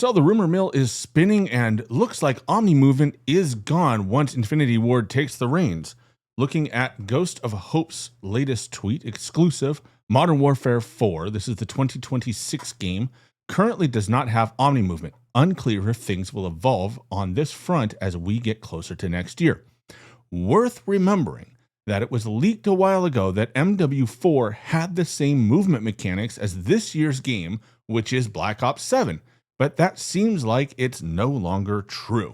So the rumor mill is spinning and looks like omnimovement is gone once Infinity Ward takes the reins. Looking at Ghost of Hope's latest tweet, exclusive, Modern Warfare 4, this is the 2026 game, currently does not have omnimovement. Unclear if things will evolve on this front as we get closer to next year. Worth remembering that it was leaked a while ago that MW4 had the same movement mechanics as this year's game, which is Black Ops 7. But that seems like it's no longer true.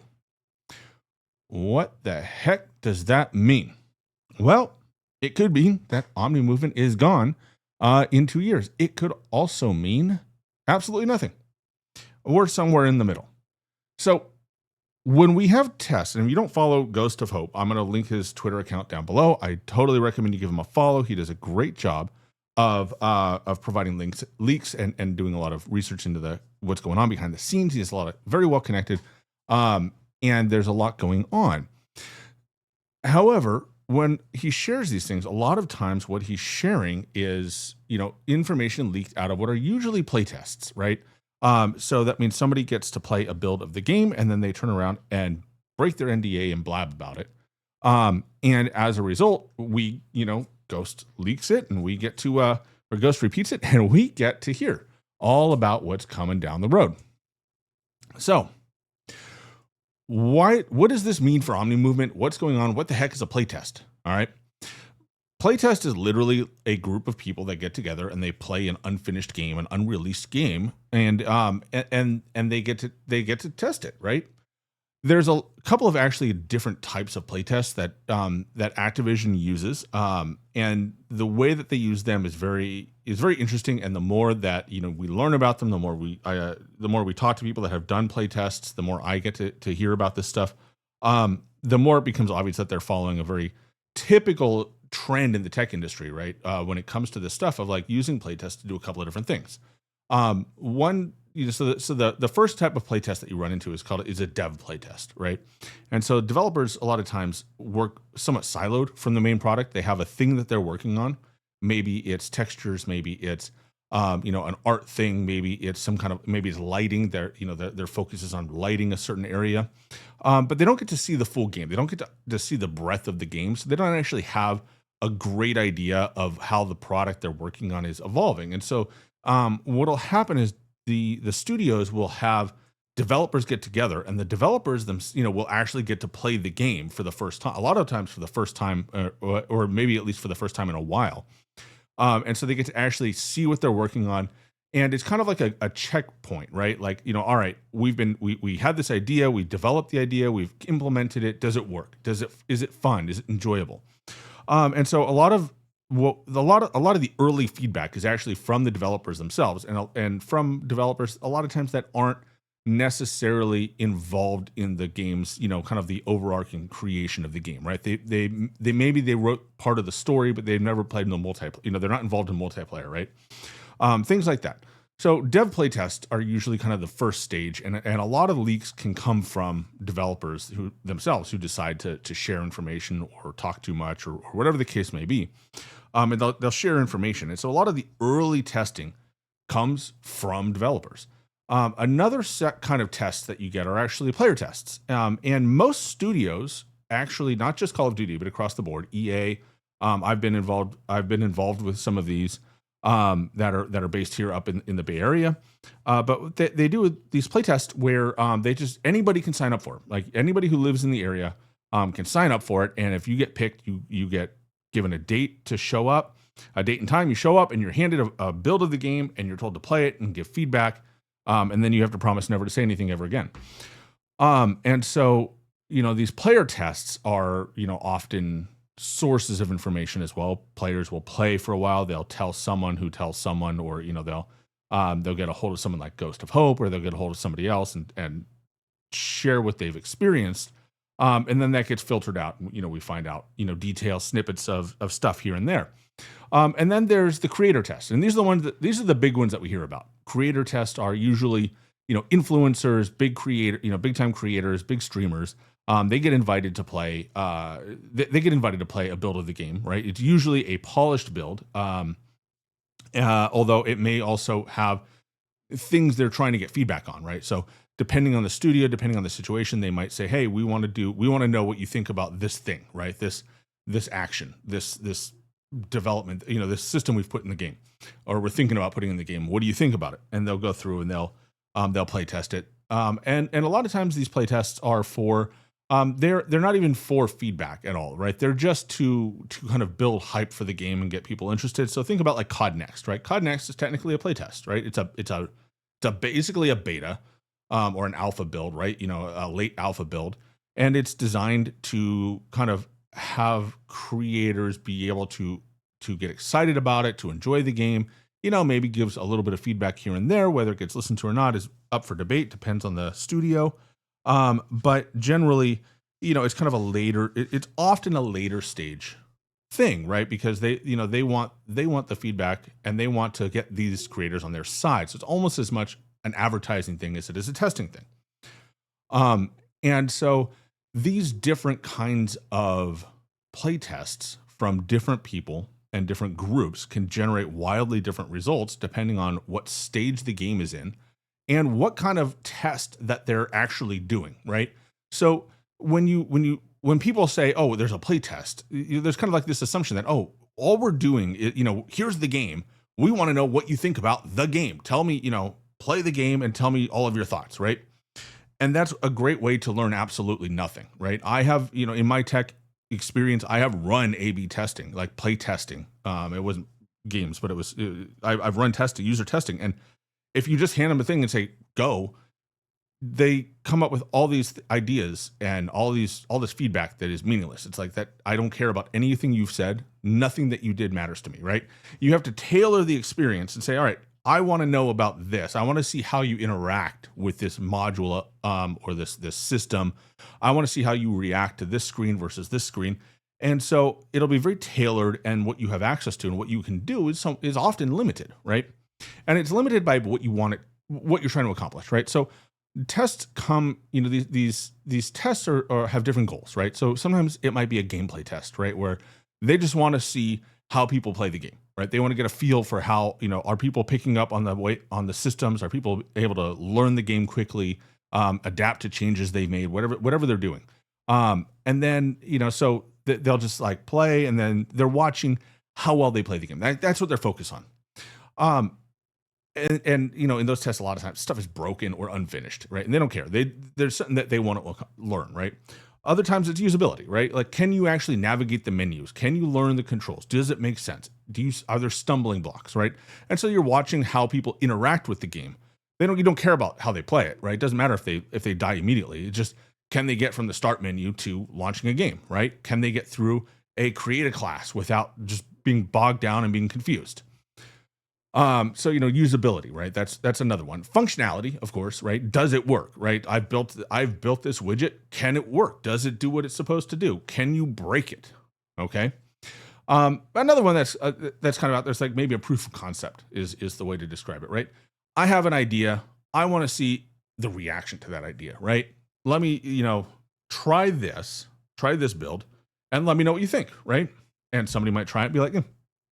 What the heck does that mean? Well, it could mean that omnimovement is gone in 2 years. It could also mean absolutely nothing, or somewhere in the middle. So when we have tests, and if you don't follow Ghost of Hope, I'm going to link his Twitter account down below. I totally recommend you give him a follow. He does a great job of providing leaks and doing a lot of research into what's going on behind the scenes. He has a lot of very well connected, and there's a lot going on. However, when he shares these things, a lot of times what he's sharing is, information leaked out of what are usually playtests, right? So that means somebody gets to play a build of the game and then they turn around and break their NDA and blab about it. And as a result, we, Ghost leaks it and we get to, or Ghost repeats it and we get to hear all about what's coming down the road. So what does this mean for omnimovement? What's going on? What the heck is a playtest? All right. Playtest is literally a group of people that get together and they play an unfinished game, an unreleased game, and they get to test it, right? There's a couple of actually different types of playtests that Activision uses, and the way that they use them is very interesting. And the more that we learn about them, the more we talk to people that have done playtests, the more I get to hear about this stuff. The more it becomes obvious that they're following a very typical trend in the tech industry, right? When it comes to this stuff of like using playtests to do a couple of different things. The first type of playtest that you run into is a dev playtest, right? And so developers a lot of times work somewhat siloed from the main product. They have a thing that they're working on. Maybe it's textures, maybe it's an art thing, maybe it's maybe it's lighting. Their focus is on lighting a certain area, but they don't get to see the full game. They don't get to see the breadth of the game, so they don't actually have a great idea of how the product they're working on is evolving. And so what'll happen is the studios will have developers get together, and the developers will actually get to play the game for the first time. A lot of times for the first time, or maybe at least for the first time in a while. And so they get to actually see what they're working on. And it's kind of like a checkpoint, right? Like, all right, we had this idea, we developed the idea, we've implemented it. Does it work? Is it fun? Is it enjoyable? And so a lot of the early feedback is actually from the developers themselves, and from developers a lot of times that aren't necessarily involved in the game's, kind of the overarching creation of the game, right? They maybe they wrote part of the story, but they've never played in the multiplayer. They're not involved in multiplayer, right? Things like that. So dev playtests are usually kind of the first stage, and a lot of leaks can come from developers who decide to share information or talk too much or whatever the case may be. And they'll share information. And so a lot of the early testing comes from developers. Another set kind of tests that you get are actually player tests. And most studios, actually, not just Call of Duty, but across the board, EA, I've been involved with some of these that are based here up in the Bay Area. But they do these playtests where anybody can sign up for it. Like anybody who lives in the area can sign up for it. And if you get picked, you get given a date to show up, a date and time. You show up and you're handed a build of the game and you're told to play it and give feedback. And then you have to promise never to say anything ever again. And so, these player tests are, often sources of information as well. Players will play for a while. They'll tell someone who tells someone, or, they'll get a hold of someone like Ghost of Hope, or they'll get a hold of somebody else and share what they've experienced. And then that gets filtered out. We find out, details, snippets of stuff here and there. And then there's the creator test. And these are the big ones that we hear about. Creator tests are usually, influencers, big time creators, big streamers. They get invited to play. They get invited to play a build of the game, right? It's usually a polished build, although it may also have things they're trying to get feedback on, right? So depending on the studio, depending on the situation, they might say, hey, we want to know what you think about this thing, right? This action, this development, this system we've put in the game, or we're thinking about putting in the game. What do you think about it? And they'll go through and they'll play test it. And a lot of times these play tests are for they're not even for feedback at all, right? They're just to kind of build hype for the game and get people interested. So think about like COD Next, right? COD Next is technically a play test, right? It's basically a beta or an alpha build, right? A late alpha build, and it's designed to kind of have creators be able to get excited about it, to enjoy the game. Maybe gives a little bit of feedback here and there. Whether it gets listened to or not is up for debate. Depends on the studio. But generally, it's kind of it's often a later stage thing, right? Because they want the feedback and they want to get these creators on their side. So it's almost as much an advertising thing as it is a testing thing. And so these different kinds of play tests from different people and different groups can generate wildly different results depending on what stage the game is in and what kind of test that they're actually doing, right? So when people say, oh, there's a play test, there's kind of like this assumption that, oh, all we're doing is, here's the game. We want to know what you think about the game. Tell me, play the game and tell me all of your thoughts, right? And that's a great way to learn absolutely nothing, right? I have, in my tech experience, I have run A/B testing, like play testing. It wasn't games, but I've run testing, user testing. And if you just hand them a thing and say, go, they come up with all these ideas and all this feedback that is meaningless. It's like that. I don't care about anything you've said. Nothing that you did matters to me, right? You have to tailor the experience and say, all right, I want to know about this. I want to see how you interact with this module or this system. I want to see how you react to this screen versus this screen. And so it'll be very tailored, and what you have access to and what you can do is often limited, right? And it's limited by what you're trying to accomplish, right? So tests come, these tests are have different goals, right? So sometimes it might be a gameplay test, right? Where they just want to see how people play the game, right? They want to get a feel for how, are people picking up on the systems? Are people able to learn the game quickly, adapt to changes they've made, whatever they're doing. And then, so they'll just like play, and then they're watching how well they play the game. That's what they're focused on. And in those tests, a lot of times stuff is broken or unfinished, right? And they don't care. There's something that they want to learn, right? Other times it's usability, right? Like, can you actually navigate the menus? Can you learn the controls? Does it make sense? Are there stumbling blocks, right? And so you're watching how people interact with the game. You don't care about how they play it, right? It doesn't matter if they die immediately. It's just, can they get from the start menu to launching a game, right? Can they get through create a class without just being bogged down and being confused? So usability, right? That's another one. Functionality, of course, right? Does it work, right? I've built this widget. Can it work? Does it do what it's supposed to do? Can you break it? Okay. Another one that's kind of out there's like maybe a proof of concept is the way to describe it, right? I have an idea. I want to see the reaction to that idea, right? Let me, try this build and let me know what you think, right? And somebody might try it and be like,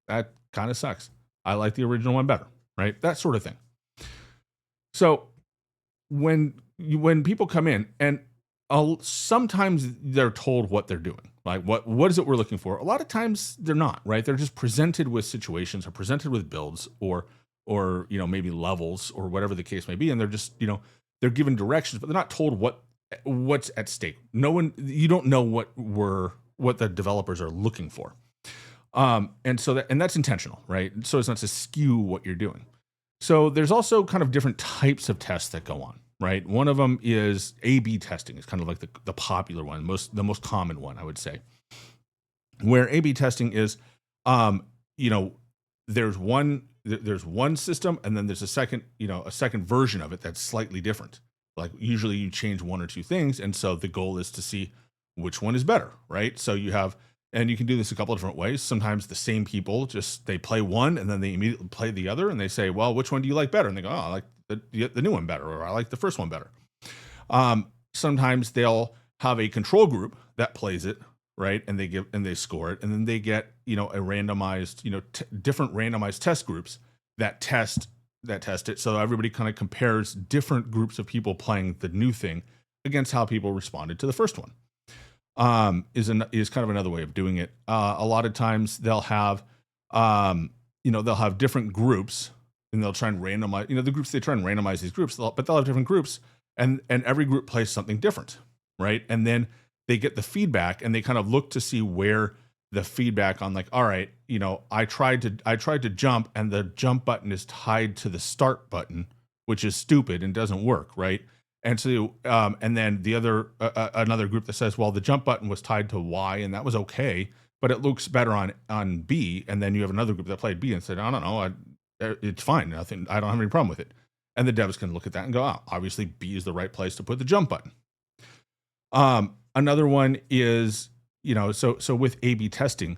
that kind of sucks. I like the original one better, right? That sort of thing. So when people come in, and sometimes they're told what they're doing, like what is it we're looking for? A lot of times they're not, right? They're just presented with situations or presented with builds or maybe levels or whatever the case may be, and they're just they're given directions, but they're not told what's at stake. You don't know what the developers are looking for. And that's intentional, right? So it's not to skew what you're doing. So there's also kind of different types of tests that go on, right? One of them is A/B testing. It's kind of like the popular one, the most common one, I would say, where A/B testing is, there's one system, and then there's a second version of it that's slightly different. Like usually you change one or two things, and so the goal is to see which one is better, right? So and you can do this a couple of different ways. Sometimes the same people they play one and then they immediately play the other, and they say, well, which one do you like better? And they go, oh, I like the new one better, or I like the first one better. Sometimes they'll have a control group that plays it, right? And they score it, and then they get, a randomized, different randomized test groups that test that test it. So everybody kind of compares different groups of people playing the new thing against how people responded to the first one. Is kind of another way of doing it. A lot of times they'll have, they'll have different groups, and they'll try and randomize, the groups, they try and randomize these groups, but they'll have different groups, and every group plays something different, right? And then they get the feedback, and they kind of look to see where the feedback on, like, all right, I tried to jump, and the jump button is tied to the start button, which is stupid and doesn't work, right? And so, and then the other, another group that says, well, the jump button was tied to Y, and that was okay, but it looks better on B. And then you have another group that played B and said, I don't know, it's fine. I don't have any problem with it. And the devs can look at that and go, oh, obviously B is the right place to put the jump button. Another one is, so with A/B testing,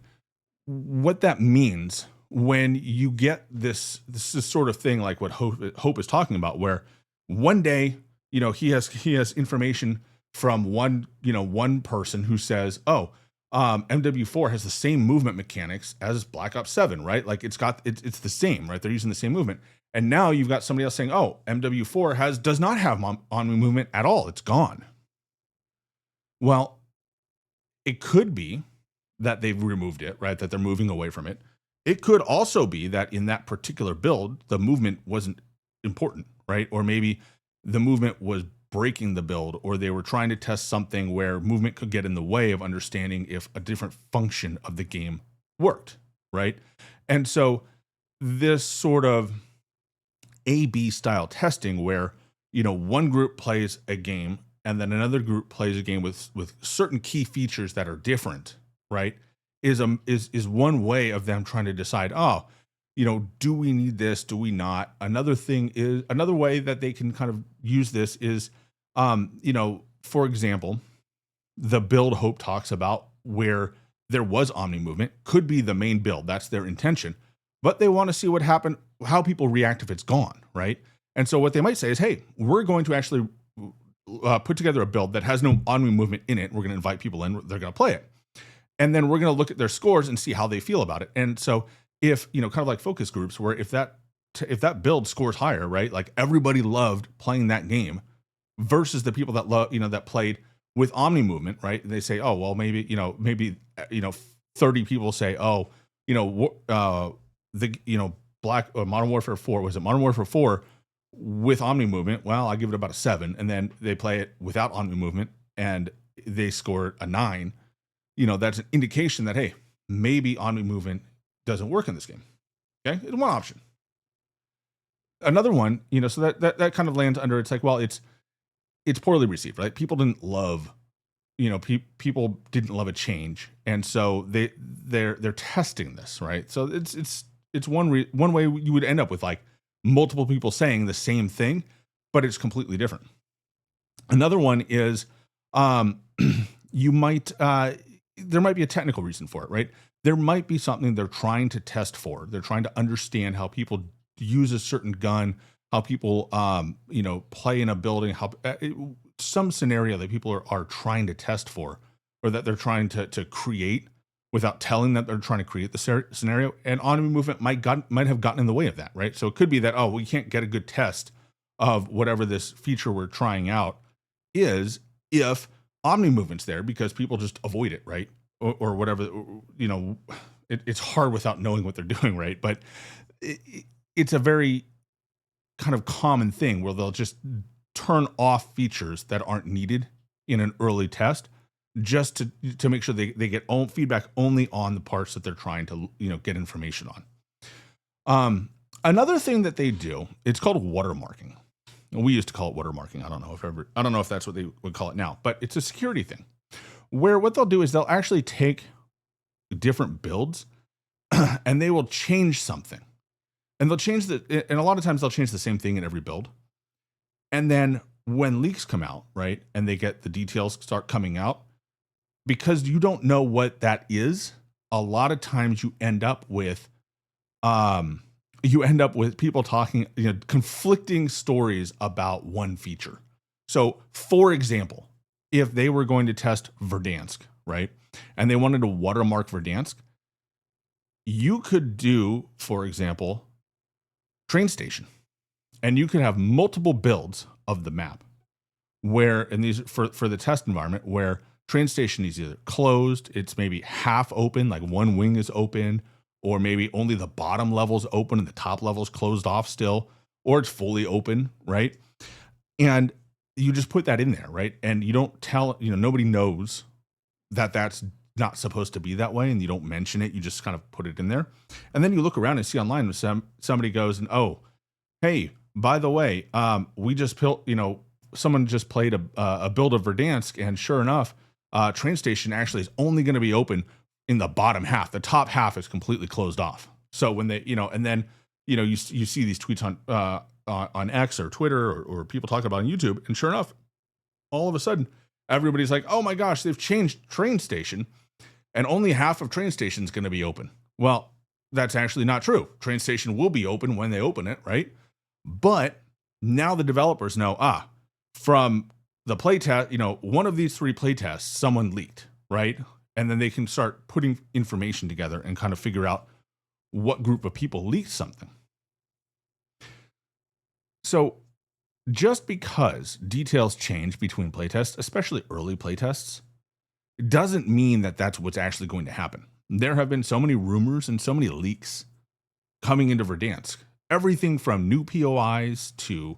what that means when you get this is sort of thing like what Hope is talking about, where one day, he has information from one person who says, oh, MW4 has the same movement mechanics as Black Ops 7, right? Like it's the same, right? They're using the same movement. And now you've got somebody else saying, oh, MW4 does not have omni movement at all. It's gone. Well, it could be that they've removed it, right? That they're moving away from it. It could also be that in that particular build, the movement wasn't important, right? Or maybe the movement was breaking the build, or they were trying to test something where movement could get in the way of understanding if a different function of the game worked, right? And so this sort of A/B style testing where, one group plays a game and then another group plays a game with certain key features that are different, right? Is one way of them trying to decide, oh, do we need this? Do we not? Another way that they can kind of use this is, for example, the build Hope talks about where there was omni movement could be the main build. That's their intention, but they want to see what happened, how people react if it's gone, right? And so what they might say is, hey, we're going to actually put together a build that has no omni movement in it. We're going to invite people in, they're going to play it. And then we're going to look at their scores and see how they feel about it. And so if, kind of like focus groups, where if that build scores higher, right? Like everybody loved playing that game versus the people that that played with omni movement, right? And they say, oh, well, maybe 30 people say, oh, Black Modern Warfare 4, was it Modern Warfare 4 with omni movement? Well, I give it about a 7. And then they play it without omni movement and they score a 9. That's an indication that, hey, maybe omni movement doesn't work in this game. Okay, it's one option. Another one, so that kind of lands under, it's like, well, it's poorly received, right? People didn't love, people didn't love a change, and so they're testing this, right? So it's one way you would end up with like multiple people saying the same thing, but it's completely different. Another one is, there might be a technical reason for it, right? There might be something they're trying to test for. They're trying to understand how people use a certain gun, how people, play in a building, how some scenario that people are trying to test for, or that they're trying to create without telling that they're trying to create the scenario. And omni movement might have gotten in the way of that, right? So it could be that, oh, we can't get a good test of whatever this feature we're trying out is if omni movement's there, because people just avoid it, right? Or whatever, it's hard without knowing what they're doing, right? But it's a very kind of common thing where they'll just turn off features that aren't needed in an early test, just to make sure they get feedback only on the parts that they're trying to get information on. Another thing that they do, it's called watermarking. We used to call it watermarking. I don't know if that's what they would call it now, but it's a security thing where what they'll do is they'll actually take different builds and they will change something, and and a lot of times they'll change the same thing in every build. And then when leaks come out, right, and they get the details start coming out, because you don't know what that is, a lot of times you end up with people talking, conflicting stories about one feature. So, for example, if they were going to test Verdansk, right, and they wanted to watermark Verdansk, you could do, for example, train station. And you could have multiple builds of the map where, and these for the test environment, where train station is either closed, it's maybe half open, like one wing is open, or maybe only the bottom level's open and the top level's closed off still, or it's fully open, right? And you just put that in there, right? And you don't tell, nobody knows that that's not supposed to be that way, and you don't mention it. You just kind of put it in there. And then you look around and see online, somebody goes and, oh, hey, by the way, we just built, someone just played a build of Verdansk, and sure enough, train station actually is only going to be open in the bottom half. The top half is completely closed off. So when they, and then, you see these tweets on X or Twitter or people talking about on YouTube, and sure enough, all of a sudden, everybody's like, oh my gosh, they've changed train station, and only half of train station is going to be open. Well, that's actually not true. Train station will be open when they open it, right? But now the developers know, from the playtest, one of these 3 playtests, someone leaked, right? And then they can start putting information together and kind of figure out what group of people leaked something. So just because details change between playtests, especially early playtests, doesn't mean that that's what's actually going to happen. There have been so many rumors and so many leaks coming into Verdansk. Everything from new POIs to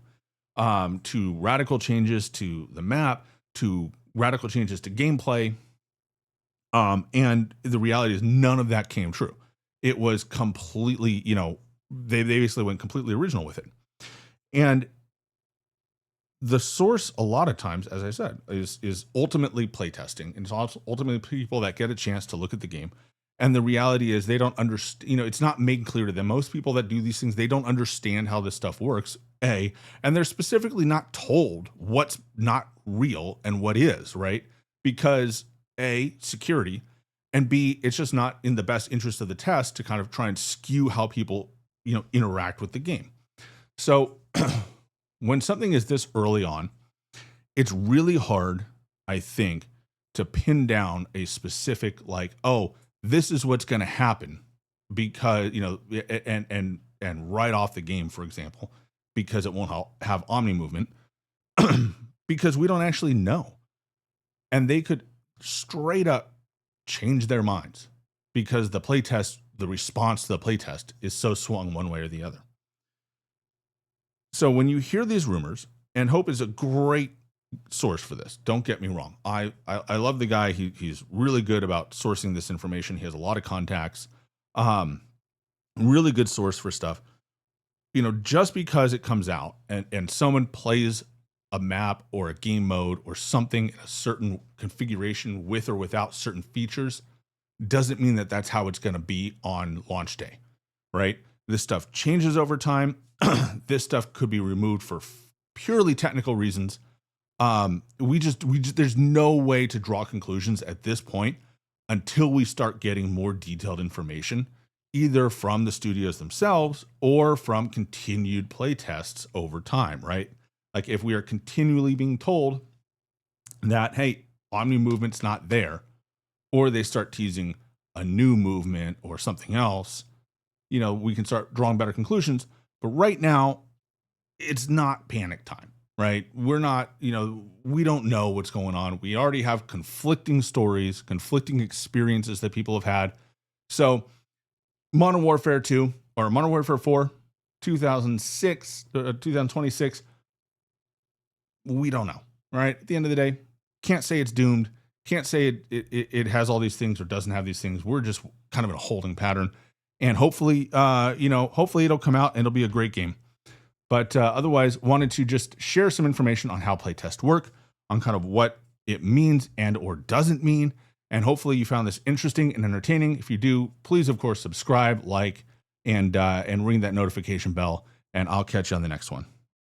radical changes to the map, to radical changes to gameplay. And the reality is none of that came true. It was completely, they basically went completely original with it. And the source, a lot of times, as I said, is ultimately playtesting. And it's also ultimately people that get a chance to look at the game. And the reality is they don't understand, it's not made clear to them. Most people that do these things, they don't understand how this stuff works, A, and they're specifically not told what's not real and what is, right? Because A, security, and B, it's just not in the best interest of the test to kind of try and skew how people, interact with the game. So when something is this early on, it's really hard, I think, to pin down a specific, like, oh, this is what's going to happen because, and right off the game, for example, because it won't have omnimovement, because we don't actually know. And they could straight up change their minds because the playtest, the response to the playtest is so swung one way or the other. So when you hear these rumors, and Hope is a great source for this, don't get me wrong. I love the guy. He's really good about sourcing this information. He has a lot of contacts, really good source for stuff. Just because it comes out and someone plays a map or a game mode or something in a certain configuration with or without certain features doesn't mean that that's how it's going to be on launch day, right? This stuff changes over time. This stuff could be removed for purely technical reasons. There's no way to draw conclusions at this point until we start getting more detailed information, either from the studios themselves or from continued play tests over time, right? Like if we are continually being told that, hey, Omni movement's not there, or they start teasing a new movement or something else, we can start drawing better conclusions. But right now, it's not panic time, right? We're not, we don't know what's going on. We already have conflicting stories, conflicting experiences that people have had. So Modern Warfare 2 or Modern Warfare 4, 2026, we don't know, right? At the end of the day, can't say it's doomed. Can't say it has all these things or doesn't have these things. We're just kind of in a holding pattern. And hopefully, hopefully it'll come out and it'll be a great game. But otherwise, wanted to just share some information on how playtests work, on kind of what it means and or doesn't mean. And hopefully you found this interesting and entertaining. If you do, please, of course, subscribe, like, and ring that notification bell. And I'll catch you on the next one.